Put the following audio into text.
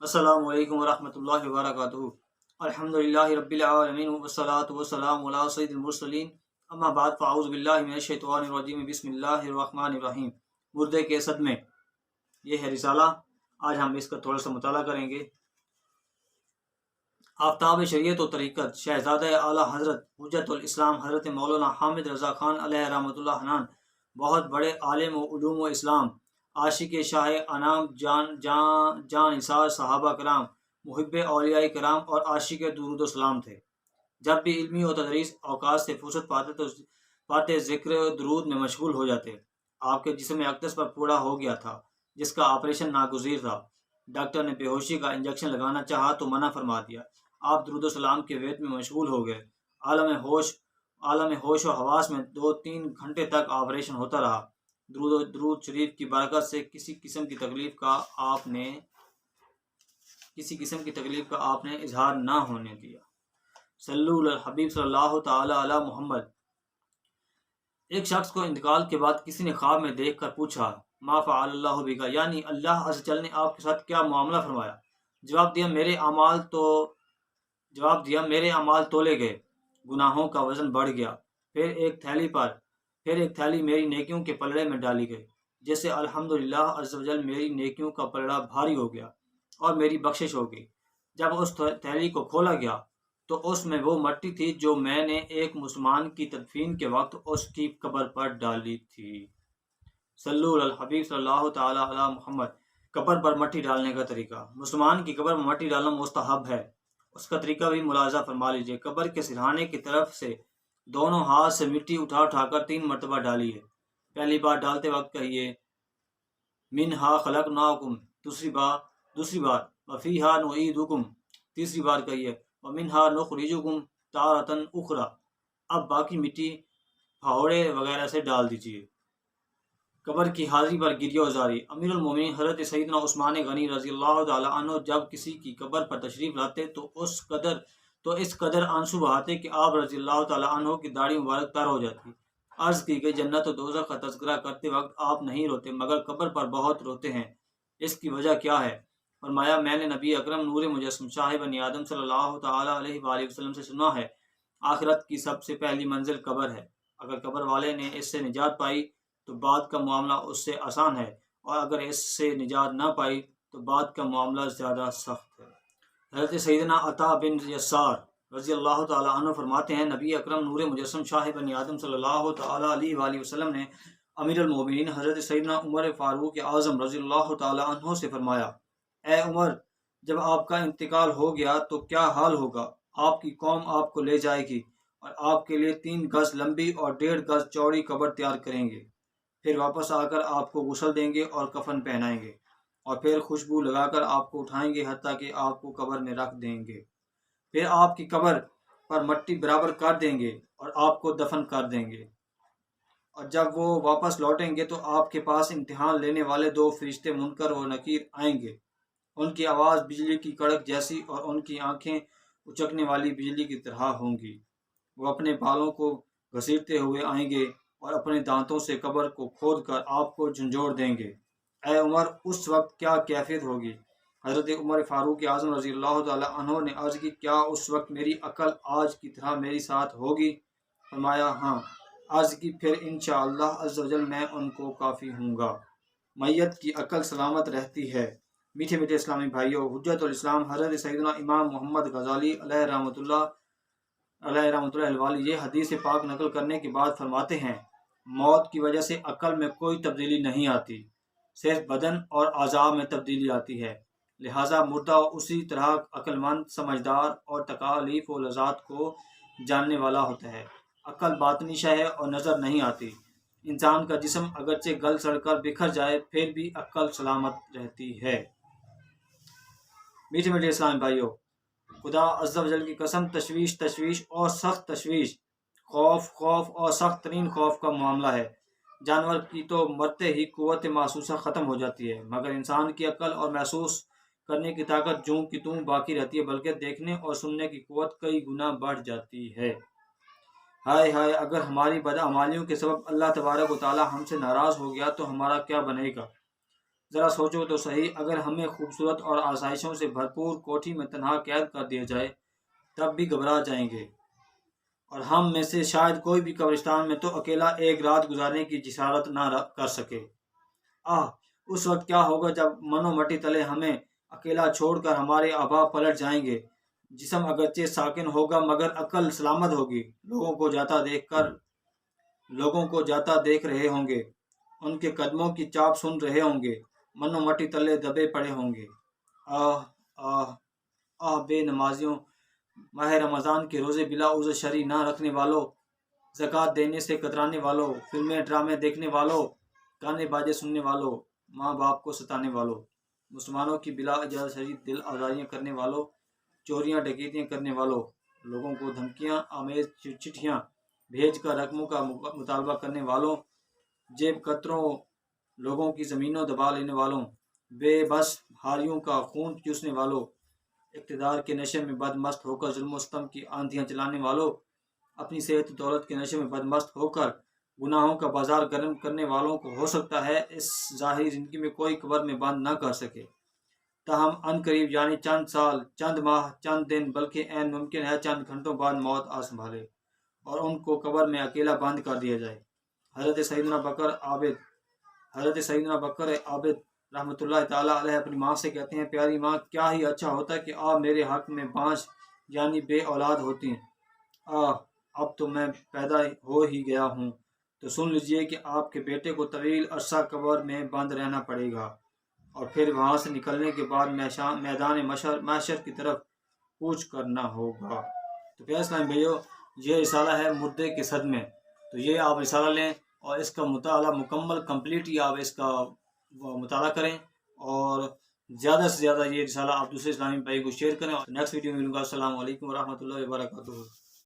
السلام علیکم ورحمۃ اللہ وبرکاتہ۔ الحمدللہ رب العالمین والصلاة والسلام علی سید المرسلین، اما بعد فاعوذ باللہ من الشیطان الرجیم، بسم اللہ الرحمن الرحیم۔ مردے کے صدمے، یہ ہے رسالہ۔ آج ہم اس کا تھوڑا سا مطالعہ کریں گے۔ آفتاب شریعت و طریقت شہزادہ اعلیٰ حضرت حجت الاسلام حضرت مولانا حامد رضا خان علیہ رحمۃ اللہ حنان، بہت بڑے عالم و علوم و اسلام، عاشق شاہ انام، جان نثار صحابہ کرام، محب اولیاء کرام اور عاشق درود و سلام تھے۔ جب بھی علمی و تدریس اوقات سے فرصت پاتے ذکر درود میں مشغول ہو جاتے۔ آپ کے جسم اقدس پر پھوڑا ہو گیا تھا جس کا آپریشن ناگزیر تھا۔ ڈاکٹر نے بے ہوشی کا انجیکشن لگانا چاہا تو منع فرما دیا۔ آپ درود و سلام کے ویٹ میں مشغول ہو گئے۔ عالم ہوش و حواس میں 2-3 گھنٹے تک آپریشن ہوتا رہا۔ درود شریف کی برکت سے کسی قسم کی تکلیف کا آپ نے اظہار نہ ہونے دیا۔ صلو علی الحبیب صلی اللہ تعالی علی محمد۔ ایک شخص کو انتقال کے بعد کسی نے خواب میں دیکھ کر پوچھا، ما فعل اللہ بک، یعنی اللہ عز وجل نے آپ کے ساتھ کیا معاملہ فرمایا؟ جواب دیا میرے اعمال تولے گئے، گناہوں کا وزن بڑھ گیا، پھر ایک تھیلی میری نیکیوں کے پلڑے میں ڈالی گئی، جس سے الحمدللہ عز وجل میری نیکیوں کا پلڑا بھاری ہو گیا اور میری بخشش ہو گئی۔ جب اس تھیلی کو کھولا گیا تو اس میں وہ مٹی تھی جو میں نے ایک مسلمان کی تدفین کے وقت اس کی قبر پر ڈالی تھی۔ صلو علی الحبیب صلی اللہ تعالی علی محمد۔ قبر پر مٹی ڈالنے کا طریقہ۔ مسلمان کی قبر میں مٹی ڈالنا مستحب ہے۔ اس کا طریقہ بھی ملاحظہ فرما لیجیے۔ قبر کے سرہانے کی طرف سے دونوں ہاتھ سے مٹی اٹھا کر 3 مرتبہ ڈالیے۔ پہلی بار ڈالتے وقت کہیے منہا خلقناکم، دوسری بار وفیہا نعیدکم، تیسری بار کہیے ومنہا نخرجکم تارۃ اخری۔ اب باقی مٹی پھاوڑے وغیرہ سے ڈال دیجیے۔ قبر کی حاضری پر گریہ وزاری۔ امیر المومنین حضرت سیدنا عثمان غنی رضی اللہ تعالی عنہ جب کسی کی قبر پر تشریف لاتے تو اس قدر آنسو بہاتے کہ آپ رضی اللہ تعالی عنہ کی داڑھی مبارک تر ہو جاتی۔ عرض کی گئی جنت و دوزخ کا تذکرہ کرتے وقت آپ نہیں روتے مگر قبر پر بہت روتے ہیں، اس کی وجہ کیا ہے؟ فرمایا میں نے نبی اکرم نور مجسم شاہ بنی آدم صلی اللہ تعالی علیہ وآلہ وسلم سے سنا ہے، آخرت کی سب سے پہلی منزل قبر ہے۔ اگر قبر والے نے اس سے نجات پائی تو بعد کا معاملہ اس سے آسان ہے، اور اگر اس سے نجات نہ پائی تو بعد کا معاملہ زیادہ سخت ہے۔ حضرت سیدنا عطا بن یسار رضی اللہ تعالی عنہ فرماتے ہیں، نبی اکرم نور مجسم شاہ بنی آدم صلی اللہ تعالی علیہ وآلہ وسلم نے امیر المومنین حضرت سیدنا عمر فاروق اعظم رضی اللہ تعالی عنہ سے فرمایا، اے عمر، جب آپ کا انتقال ہو گیا تو کیا حال ہوگا؟ آپ کی قوم آپ کو لے جائے گی اور آپ کے لیے 3 گز لمبی اور 1.5 گز چوڑی قبر تیار کریں گے، پھر واپس آ کر آپ کو غسل دیں گے اور کفن پہنائیں گے، اور پھر خوشبو لگا کر آپ کو اٹھائیں گے حتیٰ کہ آپ کو قبر میں رکھ دیں گے، پھر آپ کی قبر پر مٹی برابر کر دیں گے اور آپ کو دفن کر دیں گے، اور جب وہ واپس لوٹیں گے تو آپ کے پاس امتحان لینے والے 2 فرشتے منکر و نکیر آئیں گے۔ ان کی آواز بجلی کی کڑک جیسی اور ان کی آنکھیں اچکنے والی بجلی کی طرح ہوں گی۔ وہ اپنے بالوں کو گھسیٹتے ہوئے آئیں گے اور اپنے دانتوں سے قبر کو کھود کر آپ کو جھنجھوڑ دیں گے۔ اے عمر، اس وقت کیا کیفیت ہوگی؟ حضرت عمر فاروق اعظم رضی اللہ تعالی عنہ نے عرض کی، کیا اس وقت میری عقل آج کی طرح میری ساتھ ہوگی؟ فرمایا ہاں۔ عرض کی، پھر انشاءاللہ عز وجل میں ان کو کافی ہوں گا۔ میت کی عقل سلامت رہتی ہے۔ میٹھے میٹھے اسلامی بھائیوں، حجت الاسلام حضرت سیدنا امام محمد غزالی علیہ رحمۃ اللہ الوالی یہ حدیث پاک نقل کرنے کے بعد فرماتے ہیں، موت کی وجہ سے عقل میں کوئی تبدیلی نہیں آتی، صرف بدن اور اعضاء میں تبدیلی آتی ہے، لہٰذا مردہ اسی طرح عقل مند، سمجھدار اور تکالیف و لذات کو جاننے والا ہوتا ہے۔ عقل باطنی شے ہے اور نظر نہیں آتی۔ انسان کا جسم اگرچہ گل سڑ کر بکھر جائے پھر بھی عقل سلامت رہتی ہے۔ میٹھے میٹھے اسلامی بھائیوں، خدا عز و جل کی قسم، تشویش اور سخت تشویش، خوف اور سخت ترین خوف کا معاملہ ہے۔ جانور کی تو مرتے ہی قوت محسوسہ ختم ہو جاتی ہے، مگر انسان کی عقل اور محسوس کرنے کی طاقت جوں کی توں باقی رہتی ہے، بلکہ دیکھنے اور سننے کی قوت کئی گنا بڑھ جاتی ہے۔ ہائے ہائے، اگر ہماری بدعمالیوں کے سبب اللہ تبارک و تعالی ہم سے ناراض ہو گیا تو ہمارا کیا بنے گا؟ ذرا سوچو تو صحیح، اگر ہمیں خوبصورت اور آسائشوں سے بھرپور کوٹھی میں تنہا قید کر دیا جائے تب بھی گھبرا جائیں گے، اور ہم میں سے شاید کوئی بھی قبرستان میں تو اکیلا ایک رات گزارنے کی جسارت نہ کر سکے۔ اس وقت کیا ہوگا جب منو مٹی تلے ہمیں اکیلا چھوڑ کر ہمارے آبا پلٹ جائیں گے۔ جسم اگرچہ ساکن ہوگا مگر عقل سلامت ہوگی۔ لوگوں کو جاتا دیکھ رہے ہوں گے، ان کے قدموں کی چاپ سن رہے ہوں گے، منو مٹی تلے دبے پڑے ہوں گے۔ آہ آہ آہ بے نمازیوں، ماہ رمضان کے روزے بلا عذر شرعی نہ رکھنے والوں، زکوٰۃ دینے سے کترانے والوں، فلمیں ڈرامے دیکھنے والوں، گانے باجے سننے والوں، ماں باپ کو ستانے والوں، مسلمانوں کی بلا اجازت شرعی دل آزاریاں کرنے والوں، چوریاں ڈکیتیاں کرنے والوں، لوگوں کو دھمکیاں آمیز چٹھیاں بھیج کر رقموں کا مطالبہ کرنے والوں، جیب کتروں لوگوں کی زمینوں دبا لینے والوں، بے بس بھاریوں کا خون چوسنے والوں، اقتدار کے نشے میں بد مست ہو کر ظلم و ستم کی آندھیاں چلانے والوں، اپنی صحت و دولت کے نشے میں بد مست ہو کر گناہوں کا بازار گرم کرنے والوں کو ہو سکتا ہے اس ظاہری زندگی میں کوئی قبر میں بند نہ کر سکے، تاہم ان قریب یعنی چند سال، چند ماہ، چند دن، بلکہ عین ممکن ہے چند گھنٹوں بعد موت آ سنبھالے اور ان کو قبر میں اکیلا بند کر دیا جائے۔ حضرت سیدنا بکر عابد رحمۃ اللہ تعالیٰ علیہ اپنی ماں سے کہتے ہیں، پیاری ماں، کیا ہی اچھا ہوتا کہ آپ میرے حق میں بانجھ یعنی بے اولاد ہوتی۔ اب تو میں پیدا ہو ہی گیا ہوں، تو سن لیجئے کہ آپ کے بیٹے کو طویل عرصہ قبر میں بند رہنا پڑے گا، اور پھر وہاں سے نکلنے کے بعد میدان محشر کی طرف کوچ کرنا ہوگا۔ تو پیارے اسلامی بھائیو، یہ رسالہ ہے مردے کے صدمے۔ تو یہ آپ رسالہ لیں اور اس کا مطالعہ مکمل کمپلیٹلی آپ اس کا مطالعہ کریں، اور زیادہ سے زیادہ یہ رسالہ آپ دوسرے اسلامی بھائی کو شیئر کریں، اور نیکسٹ ویڈیو میں ملوں گا۔ السلام علیکم ورحمۃ اللہ وبرکاتہ۔